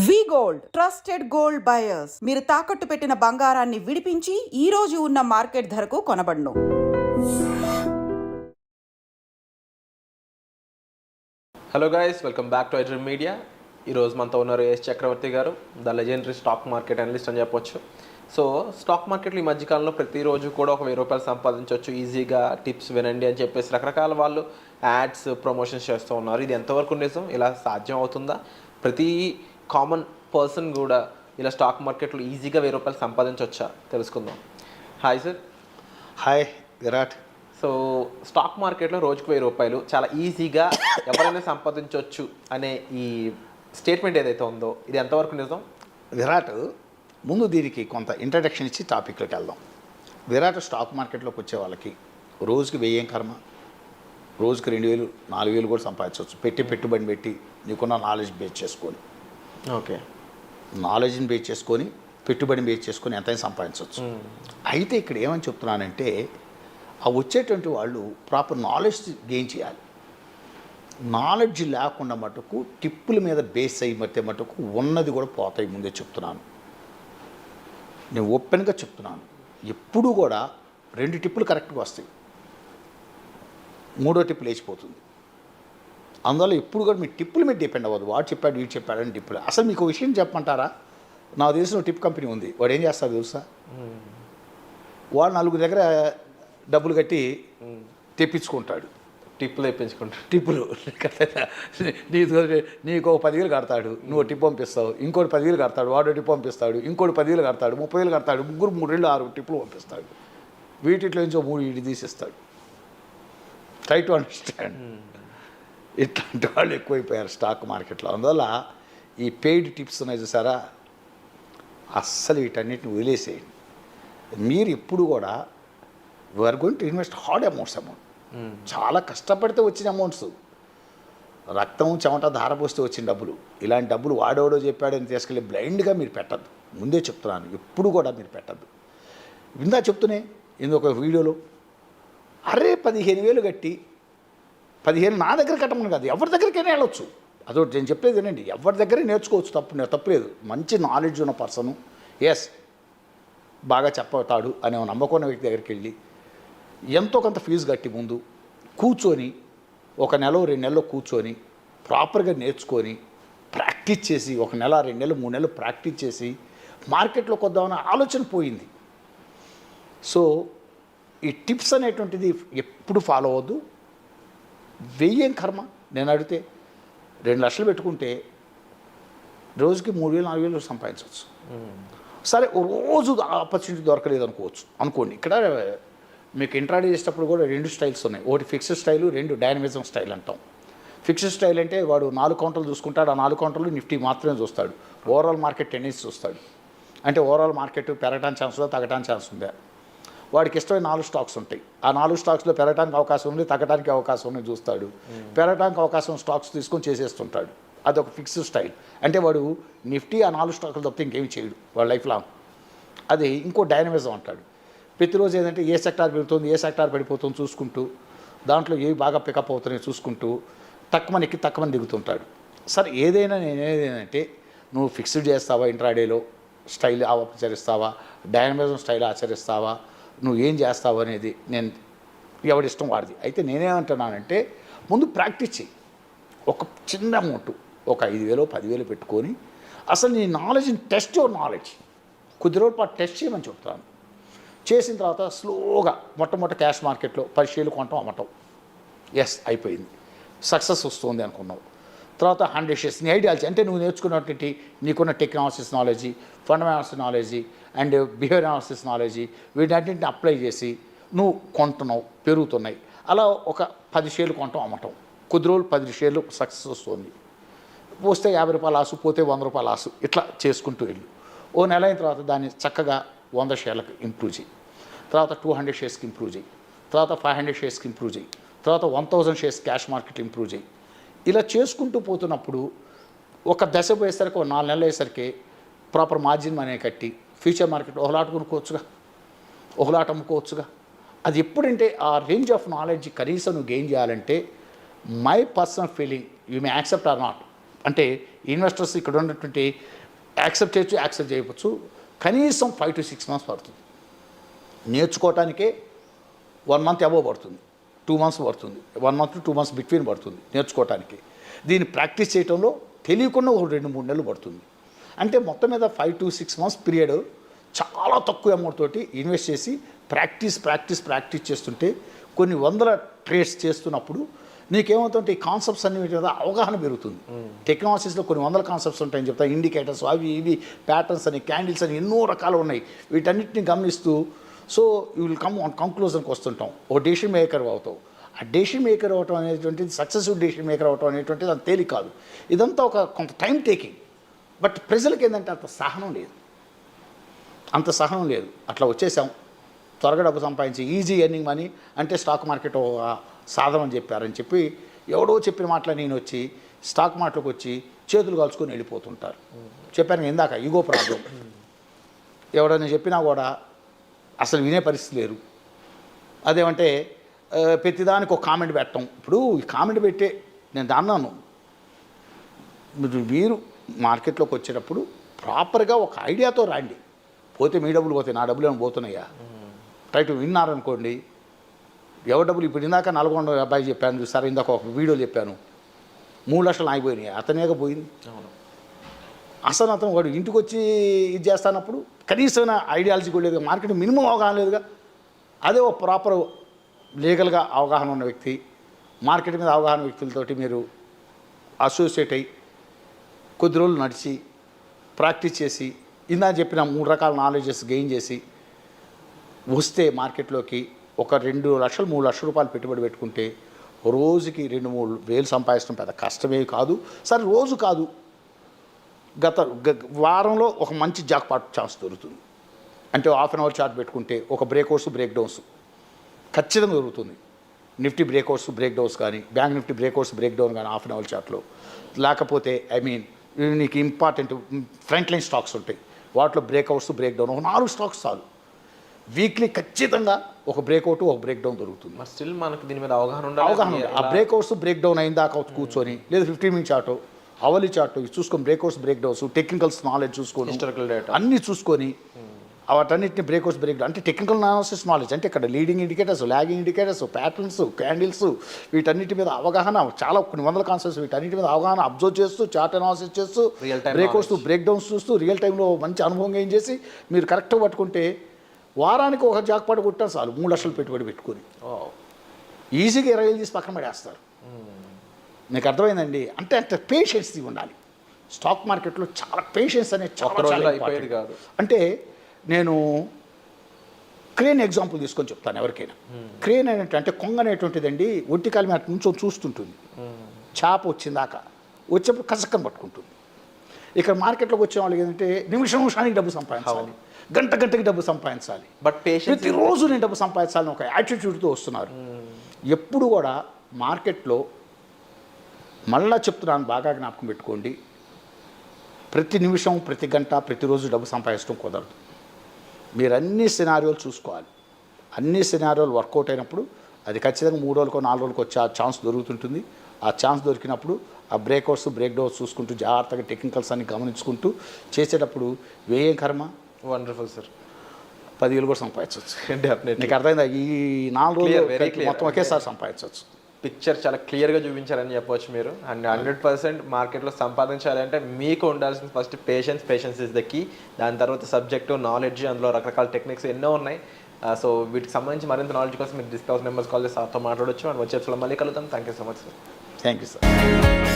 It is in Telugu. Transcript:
వి గోల్డ్ ట్రస్టెడ్ గోల్డ్ బయర్స్. మీరు తాకట్టు పెట్టిన బంగారాన్ని విడిపించి ఈ రోజు ఉన్న మార్కెట్ ధరకు కొనబడును. Hello guys, welcome back to iDream Media. ఈరోజు మనతో ఉన్నారు ఎస్ చక్రవర్తి గారు, the legendary stock market analyst అని చెప్పొచ్చు. సో స్టాక్ మార్కెట్లో ఈ మధ్యకాలంలో ప్రతిరోజు కూడా ఒక 1000 రూపాయలు సంపాదించవచ్చు ఈజీగా, టిప్స్ వినండి అని చెప్పేసి రకరకాల వాళ్ళు యాడ్స్ ప్రమోషన్స్ చేస్తూ ఉన్నారు. ఇది ఎంతవరకు నిజం? ఇలా సాధ్యం అవుతుందా? ప్రతి కామన్ పర్సన్ కూడా ఇలా స్టాక్ మార్కెట్లో ఈజీగా 1000 రూపాయలు సంపాదించవచ్చా? తెలుసుకుందాం. Hi sir. Hi Virat. So stock మార్కెట్లో రోజుకు 1000 రూపాయలు చాలా ఈజీగా ఎవరైనా సంపాదించవచ్చు అనే ఈ స్టేట్మెంట్ ఏదైతే ఉందో ఇది ఎంతవరకు నిజం? విరాట్, ముందు దీనికి కొంత ఇంట్రడక్షన్ ఇచ్చి టాపిక్లోకి వెళ్దాం. విరాట్ స్టాక్ మార్కెట్లోకి వచ్చే వాళ్ళకి రోజుకి 1000 కర్మ, రోజుకి 2000, 4000 కూడా సంపాదించవచ్చు. పెట్టుబడి పెట్టి నీకున్న నాలెడ్జ్ బేస్ చేసుకొని, ఓకే, నాలెడ్జ్ని బేస్ చేసుకొని పెట్టుబడిని బేస్ చేసుకొని ఎంతైనా సంపాదించవచ్చు. అయితే ఇక్కడ ఏమని చెప్తున్నానంటే, ఆ వచ్చేటువంటి వాళ్ళు ప్రాపర్ నాలెడ్జ్ గెయిన్ చేయాలి. నాలెడ్జ్ లేకుండా మటుకు టిప్పుల మీద బేస్ అయ్యి మటుకు ఉన్నది కూడా పోతాయి. ముందే చెప్తున్నాను, నేను ఓపెన్గా చెప్తున్నాను. ఎప్పుడు కూడా 2 టిప్పులు కరెక్ట్గా వస్తాయి, 3వ టిప్పు లేచిపోతుంది. అందువల్ల ఎప్పుడు కూడా మీ టిప్పుల మీద డిపెండ్ అవ్వదు. వాడు చెప్పాడు, వీడు చెప్పాడని టిప్పులు. అసలు మీకు విషయం చెప్పమంటారా? నాకు తెలిసిన టిప్ కంపెనీ ఉంది. వాడు ఏం చేస్తాడు తెలుసా? వాడు 4 దగ్గర డబ్బులు కట్టి తెప్పించుకుంటాడు. టిప్పులు తెప్పించుకుంటాడు. టిప్పులు నీకు 10,000 కడతాడు, నువ్వు టిప్ పంపిస్తావు. ఇంకోటి 10,000 కడతాడు, వాడు టిప్ పంపిస్తాడు. ఇంకోటి 10,000 కడతాడు, 30,000 కడతాడు. ముగ్గురు 3 6 టిప్పులు పంపిస్తాడు. వీటిలో నుంచో 3 ఇటు తీసిస్తాడు. Try to understand. ఇట్లాంటి వాళ్ళు ఎక్కువైపోయారు స్టాక్ మార్కెట్లో. అందువల్ల ఈ పెయిడ్ టిప్స్ ఉన్నాయి చూసారా, అస్సలు వీటన్నిటిని వదిలేసేయండి. మీరు ఎప్పుడు కూడా we are going to invest hard amount. చాలా కష్టపడితే వచ్చిన అమౌంట్స్, రక్తం చెమట ధారపోస్తే వచ్చిన డబ్బులు. ఇలాంటి డబ్బులు వాడేవాడో చెప్పాడని తీసుకెళ్ళి బ్లైండ్గా మీరు పెట్టద్దు. ముందే చెప్తున్నాను, ఎప్పుడు కూడా మీరు పెట్టద్దు. ఇందా చెప్తూనే ఇంకొక వీడియోలో, అరే 15,000 కట్టి 15,000 నా దగ్గర కట్టమని కాదు, ఎవరి దగ్గరికైనా వెళ్ళొచ్చు. అదొకటి నేను చెప్పేది ఏంటండి, ఎవరి దగ్గర నేర్చుకోవచ్చు, తప్పులేదు. మంచి నాలెడ్జ్ ఉన్న పర్సను, ఎస్ బాగా చెప్పతాడు అనే నమ్మకం ఉన్న వ్యక్తి దగ్గరికి వెళ్ళి ఎంతో కొంత ఫీజు కట్టి ముందు కూర్చొని 1 నెల 2 నెలలు కూర్చొని ప్రాపర్గా నేర్చుకొని ప్రాక్టీస్ చేసి 1 నెల 2 నెలలు 3 నెలలు ప్రాక్టీస్ చేసి మార్కెట్లోకి వద్దామన్న ఆలోచన పోయింది. సో ఈ టిప్స్ అనేటువంటిది ఎప్పుడు ఫాలో అవ్వద్దు. 1000 కర్మ. నేను అడిగితే 2 లక్షలు పెట్టుకుంటే రోజుకి 3,000 4,000 సంపాదించవచ్చు. సరే రోజు ఆపర్చునిటీ దొరకలేదు అనుకోండి. ఇక్కడ మీకు ఇంట్రాడే చేసేటప్పుడు కూడా 2 స్టైల్స్ ఉన్నాయి. ఒకటి ఫిక్స్డ్ స్టైలు, 2 డైనమిజం స్టైల్ అంటాం. ఫిక్స్డ్ స్టైల్ అంటే వాడు 4 కౌంటర్లు చూసుకుంటాడు. ఆ 4 కౌంటర్లు నిఫ్టీ మాత్రమే చూస్తాడు. ఓవరాల్ మార్కెట్ టెన్నిస్ చూస్తాడు. అంటే ఓవరాల్ మార్కెట్ పెరగడానికి ఛాన్స్ ఉందా, తగ్గడానికి ఛాన్స్ ఉందా. వాడికి ఇష్టమైన 4 స్టాక్స్ ఉంటాయి. ఆ 4 స్టాక్స్లో పెరగడానికి అవకాశం ఉంది, తగ్గడానికి అవకాశం ఉంది చూస్తాడు. పెరగడానికి అవకాశం స్టాక్స్ తీసుకొని చేసేస్తుంటాడు. అదొక ఫిక్స్డ్ స్టైల్. అంటే వాడు నిఫ్టీ ఆ 4 స్టాకులు తప్పితే ఇంకేమి చేయడు వాడు లైఫ్ లాంగ్. అది ఇంకో డైనమిజం అంటాడు. ప్రతిరోజు ఏంటంటే ఏ సెక్టార్ పెరుగుతుంది, ఏ సెక్టార్ పడిపోతుంది చూసుకుంటూ, దాంట్లో ఏవి బాగా పికప్ అవుతున్నాయి చూసుకుంటూ తక్కువని ఎక్కి తక్కువని దిగుతుంటాడు. సరే ఏదైనా నేనేదంటే, నువ్వు ఫిక్స్డ్ చేస్తావా, ఇంట్రాడేలో స్టైల్ ఆచరిస్తావా, డైనమిజం స్టైల్ ఆచరిస్తావా, నువ్వు ఏం చేస్తావు అనేది నేను ఎవడిష్టం వాడిది. అయితే నేనేమంటున్నానంటే, ముందు ప్రాక్టీస్ చేయి. ఒక చిన్న అమౌంట్, ఒక 5,000 10,000 పెట్టుకొని అసలు నీ నాలెడ్జ్ని టెస్ట్ యువర్ నాలెడ్జ్ కొద్ది రోజుల పాటు టెస్ట్ చేయమని చెప్తాను. చేసిన తర్వాత స్లోగా మొట్టమొదటి క్యాష్ మార్కెట్లో 10 షేర్లు కొనటం అమ్మటం. ఎస్ అయిపోయింది, సక్సెస్ వస్తుంది అనుకున్నావు. తర్వాత 100 షేర్స్ నీ ఐడియాలజీ, అంటే నువ్వు నేర్చుకున్నటువంటి నీకున్న technologies knowledge, fundamentals knowledge and behaviour analysis knowledge, వీటన్నింటిని అప్లై చేసి నువ్వు కొంటున్నావు, పెరుగుతున్నాయి. అలా ఒక 10 షేర్లు కొనటం అమ్మటం. కొద్ది రోజులు 10 షేర్లు సక్సెస్ వస్తుంది. వస్తే 50 రూపాయలు ఆసు, పోతే 100 రూపాయలు ఆసు, ఇట్లా చేసుకుంటూ వెళ్ళు. ఓ నెల అయిన తర్వాత దాన్ని చక్కగా 100 షేర్లకు ఇంప్రూవ్ చేయి. తర్వాత 200 షేర్స్కి ఇంప్రూవ్ చేయి. తర్వాత 500 షేర్స్కి ఇంప్రూవ్ చేయి. తర్వాత 1000 షేర్స్ క్యాష్ మార్కెట్ ఇంప్రూవ్ చేయి. ఇలా చేసుకుంటూ పోతున్నప్పుడు ఒక దశ పోయేసరికి, 4 నెలలు అయ్యేసరికి ప్రాపర్ మార్జిన్ మనీ కట్టి ఫ్యూచర్ మార్కెట్ ఒకలాట కొనుక్కోవచ్చుగా, ఒకలాట అమ్ముకోవచ్చుగా. అది ఎప్పుడంటే ఆ రేంజ్ ఆఫ్ నాలెడ్జ్ కనీసం నువ్వు గెయిన్ చేయాలంటే, my personal feeling, you may accept or not, అంటే ఇన్వెస్టర్స్ ఇక్కడ ఉన్నటువంటి యాక్సెప్ట్ చేయవచ్చు కనీసం 5 to 6 months పడుతుంది. నేర్చుకోవటానికే 1 month అబోవ్ పడుతుంది, 2 months పడుతుంది, 1 month to 2 months బిట్వీన్ పడుతుంది నేర్చుకోవటానికి. దీన్ని ప్రాక్టీస్ చేయడంలో తెలియకుండా ఒక 2-3 నెలలు పడుతుంది. అంటే మొత్తం మీద 5 to 6 months పీరియడ్ చాలా తక్కువ అమౌంట్ తోటి ఇన్వెస్ట్ చేసి ప్రాక్టీస్ చేస్తుంటే కొన్ని వందల ట్రేడ్స్ చేస్తున్నప్పుడు నీకేమవుతుంటే ఈ కాన్సెప్ట్స్ అన్ని మీద అవగాహన పెరుగుతుంది. టెక్నాలజీస్లో కొన్ని వందల కాన్సెప్ట్స్ ఉంటాయని చెప్తా, ఇండికేటర్స్ అవి ఇవి ప్యాటర్న్స్ అని క్యాండిల్స్ అని ఎన్నో రకాలు ఉన్నాయి. వీటన్నిటిని గమనిస్తూ so you will come on కంక్లూజన్కి వస్తుంటాం. ఓ డెసిషన్ మేకర్ అవుతావు. ఆ డెసిషన్ మేకర్ అవటం అనేటువంటిది సక్సెస్ఫుల్ డెసిషన్ మేకర్ అవటం అనేటువంటిది అంత తేలిక కాదు. ఇదంతా ఒక కొంత టైం టేకింగ్. బట్ ప్రజలకు ఏంటంటే అంత సహనం లేదు. అట్లా వచ్చేసాం, త్వరగా డబ్బు సంపాదించి ఈజీ ఎర్నింగ్ మనీ అంటే స్టాక్ మార్కెట్ సాధనం అని చెప్పారని చెప్పి ఎవడో చెప్పిన మాటలు నేను వచ్చి స్టాక్ మార్కెట్లోకి వచ్చి చేతులు కాల్చుకొని వెళ్ళిపోతుంటారు. చెప్పాను ఇందాక ఈగో ప్రాబ్లం. ఎవడని చెప్పినా కూడా అసలు వినే పరిస్థితి లేరు. అదేమంటే ప్రతిదానికి ఒక కామెంట్ పెట్టడం. ఇప్పుడు ఈ కామెంట్ పెట్టే నేను దాన్నాను, మీరు మార్కెట్లోకి వచ్చేటప్పుడు ప్రాపర్గా ఒక ఐడియాతో రండి. పోతే మీ డబ్బులు పోతాయి, నా డబ్బులు ఏమైనా పోతున్నాయా? ట్రై టు విన్నారనుకోండి, ఎవరి డబ్బులు ఇప్పుడు ఇందాక 400 అబ్బాయి చెప్పాను చూసారా, ఇందాక ఒక వీడియో చెప్పాను 3 లక్షలు ఆగిపోయినాయి, అతనేగా పోయింది. అసలు అతను వాడు ఇంటికి వచ్చి ఇది చేస్తానప్పుడు కనీసమైన ఐడియాలజీ కూడా లేదు, మార్కెట్ మినిమం అవగాహన లేదుగా. అదే ఒక ప్రాపర్ లీగల్గా అవగాహన ఉన్న వ్యక్తి, మార్కెట్ మీద అవగాహన వ్యక్తులతోటి మీరు అసోసియేట్ అయ్యి కొద్ది రోజులు నడిచి ప్రాక్టీస్ చేసి ఇందా చెప్పిన 3 రకాల నాలెడ్జెస్ గెయిన్ చేసి వస్తే మార్కెట్లోకి ఒక 2 లక్షలు 3 లక్షల రూపాయలు పెట్టుబడి పెట్టుకుంటే రోజుకి 2-3 వేలు సంపాదించడం పెద్ద కష్టమే కాదు. సరే రోజు కాదు, వారంలో ఒక మంచి జాక్పాట్ ఛాన్స్ దొరుకుతుంది. అంటే హాఫ్ అన్ అవర్ చార్ట్ పెట్టుకుంటే ఒక బ్రేక్అవుట్స్ బ్రేక్ డౌన్స్ ఖచ్చితంగా దొరుకుతుంది. నిఫ్టీ బ్రేక్అవుట్స్ బ్రేక్ డౌన్స్ కానీ, bank Nifty breakouts break down కానీ హాఫ్ అన్ అవర్ చార్ట్లో. లేకపోతే నీకు ఇంపార్టెంట్ ఫ్రంట్ లైన్ స్టాక్స్ ఉంటాయి, వాటిలో బ్రేక్అవుట్స్ బ్రేక్ డౌన్ ఒక 4 స్టాక్స్ చాలు. వీక్లీ ఖచ్చితంగా ఒక బ్రేక్అవుట్ ఒక బ్రేక్ డౌన్ దొరుకుతుంది. స్టిల్ మనకు దీని మీద అవగాహన ఉండాలి. ఆ బ్రేక్అవుట్స్ బ్రేక్ డౌన్ అయిన దాకా కూర్చొని లేదా 15 minute చార్ట్ అవలి చార్ట్ చూసుకొని breakouts break downs technicals knowledge చూసుకొని హిస్టారికల్ డేటా అన్నీ చూసుకొని వాటన్నిటిని బ్రేక్అవుట్స్ బ్రేక్ డౌన్ అంటే టెక్నికల్ అనాలిసిస్ నాలెడ్జ్ అంటే ఇక్కడ leading indicators, lagging indicators, patterns, candles వీటన్నిటి మీద అవగాహన చాలా కొన్ని వందల కాన్సెప్ట్స్ వీటన్నిటి మీద అవగాహన అబ్జర్వ్ చేస్తూ చార్ట్ అనాలిసిస్ చేస్తూ బ్రేక్అవుట్స్ బ్రేక్ డౌన్స్ చూస్తూ రియల్ టైంలో మంచి అనుభవం ఏం చేసి మీరు కరెక్ట్గా పట్టుకుంటే వారానికి ఒక జాక్పాట్ కొట్టారు చాలు. 3 లక్షలు పెట్టుబడి పెట్టుకొని ఈజీగా 20 వేలు తీసి పక్కన పడేస్తారు. మీకు అర్థమైందండి? అంటే అంత పేషెన్స్ ఉండాలి స్టాక్ మార్కెట్లో. చాలా పేషెన్స్ అనేది చాలా కాదు. అంటే నేను క్రేన్ ఎగ్జాంపుల్ తీసుకొని చెప్తాను ఎవరికైనా. క్రేన్ అంటే కొంగ అనేటువంటిదండి ఒంటికాల మీద నుంచో చూస్తుంటుంది, చేప వచ్చిందాకా వచ్చేప్పుడు కసక్కని పట్టుకుంటుంది. ఇక్కడ మార్కెట్లోకి వచ్చే వాళ్ళకి ఏంటంటే నిమిషానికి డబ్బు సంపాదించాలి, గంటకి డబ్బు సంపాదించాలి, బట్ ప్రతిరోజు నేను డబ్బు సంపాదించాలని ఒక యాటిట్యూడ్తో వస్తున్నారు. ఎప్పుడు కూడా మార్కెట్లో మళ్ళా చెప్తున్నాను, బాగా జ్ఞాపకం పెట్టుకోండి, ప్రతి నిమిషం ప్రతి గంట ప్రతిరోజు డబ్బు సంపాదించడం కుదరదు. మీరు అన్ని సినారియోలు చూసుకోవాలి. అన్ని సినారియోలు వర్కౌట్ అయినప్పుడు అది ఖచ్చితంగా 3 రోజులకో 4 రోజులకో వచ్చే ఆ ఛాన్స్ దొరుకుతుంటుంది. ఆ ఛాన్స్ దొరికినప్పుడు ఆ బ్రేక్అవుట్స్ బ్రేక్ డౌన్స్ చూసుకుంటూ జాగ్రత్తగా టెక్నికల్స్ అన్ని గమనించుకుంటూ చేసేటప్పుడు వేయం కర్మ వండర్ఫుల్ సార్ 10 వేలు కూడా సంపాదించవచ్చు. డెఫినెట్లీ నీకు అర్థమైందా? ఈ 4 రోజులు మొత్తం ఒకేసారి సంపాదించవచ్చు. పిక్చర్ చాలా క్లియర్గా చూపించారని చెప్పవచ్చు మీరు. అండ్ 100% మార్కెట్లో సంపాదించాలంటే మీకు ఉండాల్సిన first patience is the key. దాని తర్వాత సబ్జెక్టు నాలెడ్జ్, అందులో రకరకాల టెక్నిక్స్ ఎన్నో ఉన్నాయి. సో వీటికి సంబంధించి మరింత నాలెడ్జ్ కోసం మీరు డిస్కౌంట్ నెంబర్స్ కాల్ చేసి సార్తో మాట్లాడవచ్చు. అండ్ వచ్చే మళ్ళీ కలుద్దాం. Thank you so much sir. Thank you sir.